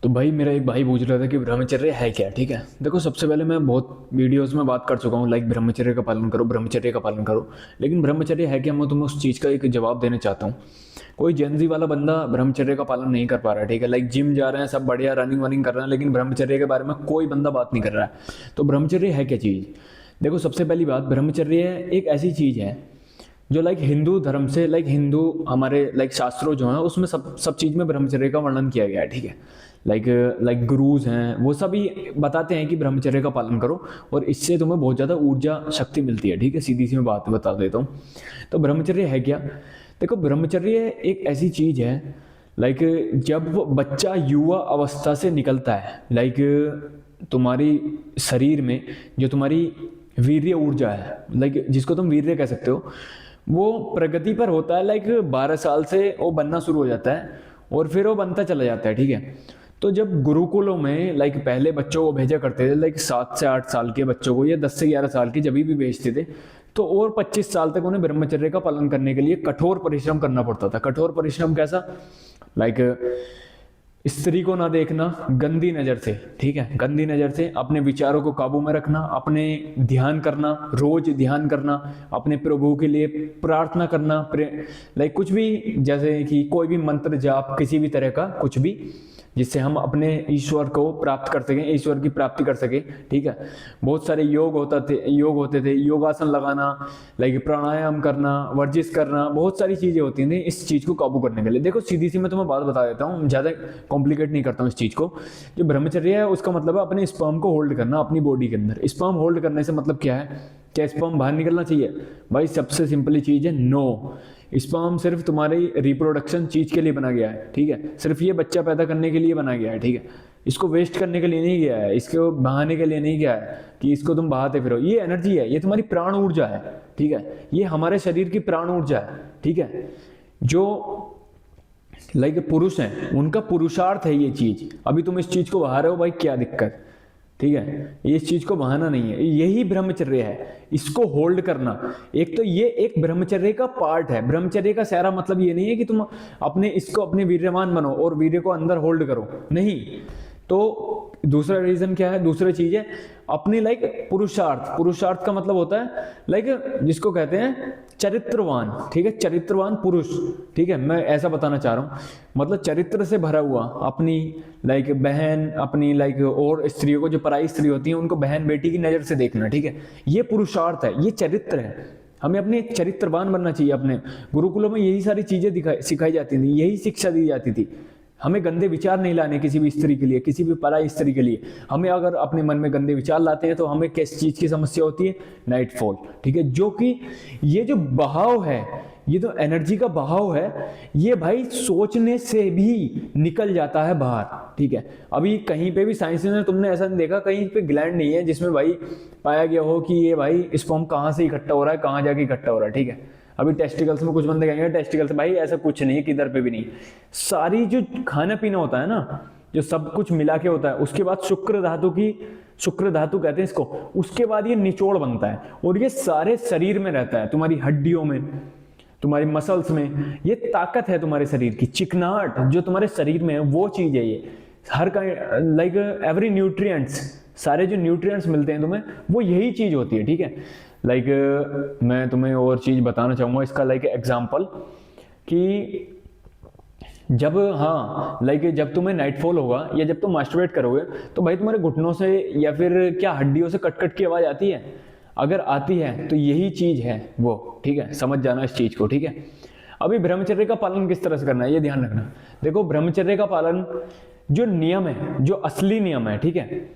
तो भाई मेरा एक भाई पूछ रहा था कि ब्रह्मचर्य है क्या। ठीक है, देखो सबसे पहले मैं बहुत वीडियोस में बात कर चुका हूँ लाइक ब्रह्मचर्य का पालन करो, ब्रह्मचर्य का पालन करो। लेकिन ब्रह्मचर्य है क्या, मैं तुम्हें उस चीज़ का एक जवाब देना चाहता हूँ। कोई जेनजी वाला बंदा ब्रह्मचर्य का पालन नहीं कर पा रहा है। ठीक है, लाइक जिम जा रहे हैं, सब बढ़िया रनिंग वनिंग कर रहे हैं, लेकिन ब्रह्मचर्य के बारे में कोई बंदा बात नहीं कर रहा है। तो ब्रह्मचर्य है क्या चीज़। देखो सबसे पहली बात, ब्रह्मचर्य एक ऐसी चीज़ है जो लाइक हिंदू धर्म से, लाइक हिंदू हमारे लाइक शास्त्रों जो हैं उसमें सब सब चीज़ में ब्रह्मचर्य का वर्णन किया गया है। ठीक है, लाइक गुरुज हैं वो सभी बताते हैं कि ब्रह्मचर्य का पालन करो और इससे तुम्हें बहुत ज़्यादा ऊर्जा शक्ति मिलती है। ठीक है, सीधी सी मैं बात बता देता हूँ। तो ब्रह्मचर्य है क्या। देखो ब्रह्मचर्य एक ऐसी चीज़ है लाइक जब वो बच्चा युवा अवस्था से निकलता है, लाइक तुम्हारी शरीर में जो तुम्हारी वीर्य ऊर्जा है, लाइक जिसको तुम वीर्य कह सकते हो, वो प्रगति पर होता है। लाइक 12 साल से वो बनना शुरू हो जाता है और फिर वो बनता चला जाता है। ठीक है, तो जब गुरुकुलों में लाइक पहले बच्चों को भेजा करते थे, लाइक 7 से 8 साल के बच्चों को या 10 से 11 साल के जब भी भेजते थे, तो और 25 साल तक उन्हें ब्रह्मचर्य का पालन करने के लिए कठोर परिश्रम करना पड़ता था। कठोर परिश्रम कैसा, लाइक स्त्री को ना देखना गंदी नजर से। ठीक है, गंदी नजर से अपने विचारों को काबू में रखना, अपने ध्यान करना, रोज ध्यान करना, अपने प्रभु के लिए प्रार्थना करना, लाइक कुछ भी, जैसे कि कोई भी मंत्र जाप, किसी भी तरह का कुछ भी जिससे हम अपने ईश्वर को प्राप्त कर सकें, ईश्वर की प्राप्ति कर सकें। ठीक है, बहुत सारे योग होते थे, योगासन लगाना, लाइक प्राणायाम करना, वर्जिश करना, बहुत सारी चीजें होती थी इस चीज को काबू करने के लिए। देखो सीधी सी मैं तुम्हें बात बता देता हूँ, ज्यादा कॉम्प्लिकेट नहीं करता हूँ इस चीज को। जो ब्रह्मचर्य है उसका मतलब है अपने स्पर्म को होल्ड करना अपनी बॉडी के अंदर। स्पर्म होल्ड करने से मतलब क्या है, क्या स्पर्म बाहर निकलना चाहिए? भाई सबसे सिंपल चीज है नो। स्पर्म सिर्फ तुम्हारी रिप्रोडक्शन चीज के लिए बना गया है। ठीक है, सिर्फ ये बच्चा पैदा करने के लिए बना गया है। ठीक है, इसको वेस्ट करने के लिए नहीं गया है, इसको बहाने के लिए नहीं गया है कि इसको तुम बहाते फिरो। ये एनर्जी है, ये तुम्हारी प्राण ऊर्जा है। ठीक है, ये हमारे शरीर की प्राण ऊर्जा है। ठीक है, जो लाइक पुरुष हैं उनका पुरुषार्थ है ये चीज। अभी तुम इस चीज को बहा रहे हो, भाई क्या दिक्कत। ठीक है, ये इस चीज को बहाना नहीं है, यही ब्रह्मचर्य है, इसको होल्ड करना। एक तो ये एक ब्रह्मचर्य का पार्ट है। ब्रह्मचर्य का सारा मतलब ये नहीं है कि तुम अपने इसको अपने वीर्यवान बनो और वीर्य को अंदर होल्ड करो, नहीं। तो दूसरा रीजन क्या है, दूसरा चीज है अपनी लाइक पुरुषार्थ। पुरुषार्थ का मतलब होता है लाइक जिसको कहते हैं चरित्रवान। ठीक है, चरित्रवान पुरुष। ठीक है, मैं ऐसा बताना चाह रहा हूँ, मतलब चरित्र से भरा हुआ, अपनी लाइक बहन, अपनी लाइक और स्त्रियों को, जो पराई स्त्री होती है उनको बहन बेटी की नजर से देखना। ठीक है, ये पुरुषार्थ है, ये चरित्र है। हमें अपने चरित्रवान बनना चाहिए। अपने गुरुकुलों में यही सारी चीजें सिखाई जाती थी, यही शिक्षा दी जाती थी। हमें गंदे विचार नहीं लाने किसी भी स्त्री के लिए, किसी भी पराई स्त्री के लिए। हमें अगर अपने मन में गंदे विचार लाते हैं तो हमें किस चीज की समस्या होती है, नाइटफॉल। ठीक है, जो कि ये जो बहाव है, ये तो एनर्जी का बहाव है, ये भाई सोचने से भी निकल जाता है बाहर। ठीक है, अभी कहीं पे भी साइंस ने, तुमने ऐसा नहीं देखा कहीं पे ग्लैंड नहीं है जिसमें भाई पाया गया हो कि ये भाई स्पर्म कहाँ से इकट्ठा हो रहा है, कहाँ जाके इकट्ठा हो रहा है। ठीक है, अभी टेस्टिकल्स में कुछ बंदे कहेंगे टेस्टिकल्स, भाई ऐसा कुछ नहीं है, किधर पे भी नहीं। सारी जो खाना पीना होता है ना, जो सब कुछ मिला के होता है, उसके बाद शुक्र धातु कहते हैं इसको, उसके बाद ये निचोड़ बनता है और ये सारे शरीर में रहता है, तुम्हारी हड्डियों में, तुम्हारी मसल्स में। ये ताकत है तुम्हारे शरीर की, चिकनाहट जो तुम्हारे शरीर में है वो चीज है। ये हर का लाइक एवरी न्यूट्रिएंट्स, सारे जो न्यूट्रिएंट्स मिलते हैं तुम्हें, वो यही चीज होती है। ठीक है, लाइक मैं तुम्हें और चीज बताना चाहूंगा इसका लाइक एग्जांपल, कि जब लाइक जब तुम्हें नाइटफॉल होगा या जब तुम मास्टरबेट करोगे तो भाई तुम्हारे घुटनों से या फिर क्या हड्डियों से कट कट की आवाज आती है? अगर आती है तो यही चीज है वो। ठीक है, समझ जाना इस चीज को। ठीक है, अभी ब्रह्मचर्य का पालन किस तरह से करना है ये ध्यान रखना। देखो ब्रह्मचर्य का पालन जो नियम है, जो असली नियम है, ठीक है,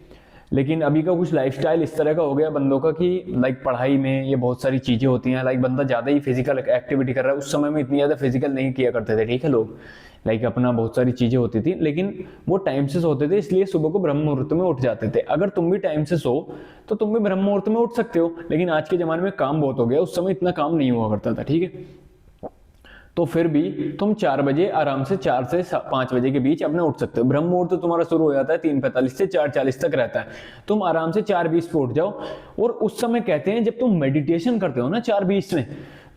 लेकिन अभी का कुछ लाइफस्टाइल इस तरह का हो गया बंदों का कि लाइक पढ़ाई में ये बहुत सारी चीजें होती हैं, लाइक बंदा ज्यादा ही फिजिकल एक्टिविटी कर रहा है। उस समय में इतनी ज्यादा फिजिकल नहीं किया करते थे। ठीक है, लोग लाइक अपना बहुत सारी चीजें होती थी, लेकिन वो टाइम से सोते थे, इसलिए सुबह को ब्रह्म मुहूर्त में उठ जाते थे। अगर तुम भी टाइम से सो तो तुम भी ब्रह्म मुहूर्त में उठ सकते हो, लेकिन आज के जमाने में काम बहुत हो गया, उस समय इतना काम नहीं हुआ करता था। ठीक है, तो फिर भी तुम 4 बजे आराम से, 4 से 5 बजे के बीच अपने उठ सकते हो। ब्रह्म मुहूर्त तो तुम्हारा शुरू हो जाता है 3:45 से 4:40 तक रहता है। तुम आराम से 4:20 पे उठ जाओ। और उस समय कहते हैं जब तुम मेडिटेशन करते हो ना 4:20 में,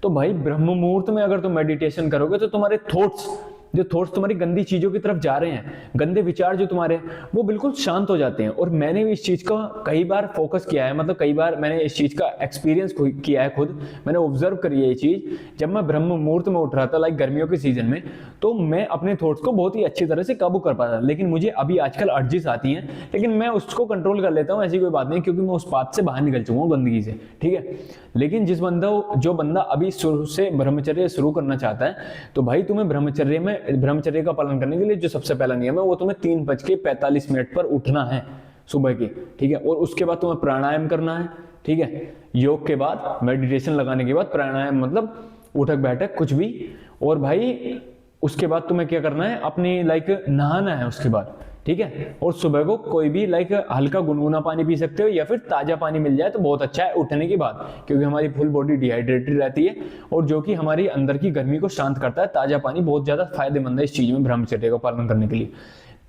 तो भाई ब्रह्म मुहूर्त में अगर तुम मेडिटेशन करोगे तो तुम्हारे थॉट्स जो थॉट्स तुम्हारी गंदी चीजों की तरफ जा रहे हैं, गंदे विचार जो तुम्हारे हैं, वो बिल्कुल शांत हो जाते हैं। और मैंने भी इस चीज का कई बार फोकस किया है, मतलब कई बार मैंने इस चीज का एक्सपीरियंस किया है, खुद मैंने ऑब्जर्व करी है ये चीज। जब मैं ब्रह्म मुहूर्त में उठ रहा था, लाइक गर्मियों के सीजन में, तो मैं अपने थॉट्स को बहुत ही अच्छी तरह से काबू कर पाता था। लेकिन मुझे अभी आजकल अर्जिस आती हैं, लेकिन मैं उसको कंट्रोल कर लेता हूँ, ऐसी कोई बात नहीं, क्योंकि मैं उस बात से बाहर निकल चुका हूँ, गंदगी से, ठीक है। लेकिन जो बंदा अभी शुरू से ब्रह्मचर्य शुरू करना चाहता है, तो भाई तुम्हें ब्रह्मचर्य का पालन करने के लिए जो सबसे पहला नियम है, वो तुम्हें 3:45 पर उठना है सुबह के, ठीक है। और उसके बाद तुम्हें प्राणायाम करना है, ठीक है। योग के बाद, मेडिटेशन लगाने के बाद प्राणायाम, मतलब उठक बैठक कुछ भी। और भाई उसके बाद तुम्हें क्या करना है, अपनी नहाना है उसके बाद, ठीक है। और सुबह को कोई भी हल्का गुनगुना पानी पी सकते हो, या फिर ताजा पानी मिल जाए तो बहुत अच्छा है उठने के बाद, क्योंकि हमारी फुल बॉडी डिहाइड्रेटेड रहती है, और जो कि हमारी अंदर की गर्मी को शांत करता है। ताजा पानी बहुत ज्यादा फायदेमंद है इस चीज में, ब्रह्मचर्य का पालन करने के लिए।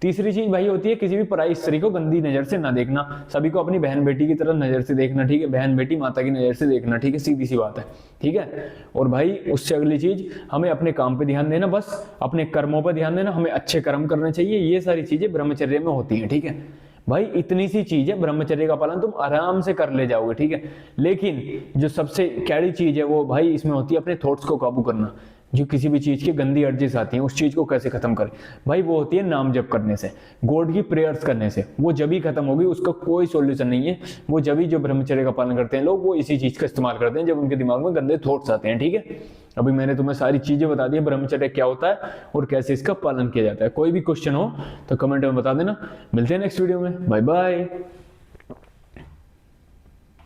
तीसरी चीज भाई होती है, किसी भी पराई स्त्री को गंदी नजर से ना देखना, सभी को अपनी बहन बेटी की तरह नजर से देखना, ठीक है। बहन बेटी माता की नजर से देखना, ठीक है, सीधी सी बात है, ठीक है। और भाई उससे अगली चीज, हमें अपने काम पे ध्यान देना, बस अपने कर्मों पर ध्यान देना, हमें अच्छे कर्म करने चाहिए। ये सारी चीजें ब्रह्मचर्य में होती है, ठीक है भाई। इतनी सी चीज है, ब्रह्मचर्य का पालन तुम आराम से कर ले जाओगे, ठीक है। लेकिन जो सबसे कैड़ी चीज है, वो भाई इसमें होती है अपने थॉट्स को काबू करना। जो किसी भी चीज की गंदी अर्जिस आती है, उस चीज को कैसे खत्म करें भाई, वो होती है नाम जप करने से, गॉड की प्रेयर्स करने से। वो जब ही खत्म होगी, उसका कोई सॉल्यूशन नहीं है। वो जब ही, जो ब्रह्मचर्य का पालन करते हैं लोग, वो इसी चीज का इस्तेमाल करते हैं जब उनके दिमाग में गंदे थॉट्स आते हैं, ठीक है। अभी मैंने तुम्हें सारी चीजें बता दी, ब्रह्मचर्य क्या होता है और कैसे इसका पालन किया जाता है। कोई भी क्वेश्चन हो तो कमेंट में बता देना। मिलते हैं नेक्स्ट वीडियो में, बाय बाय।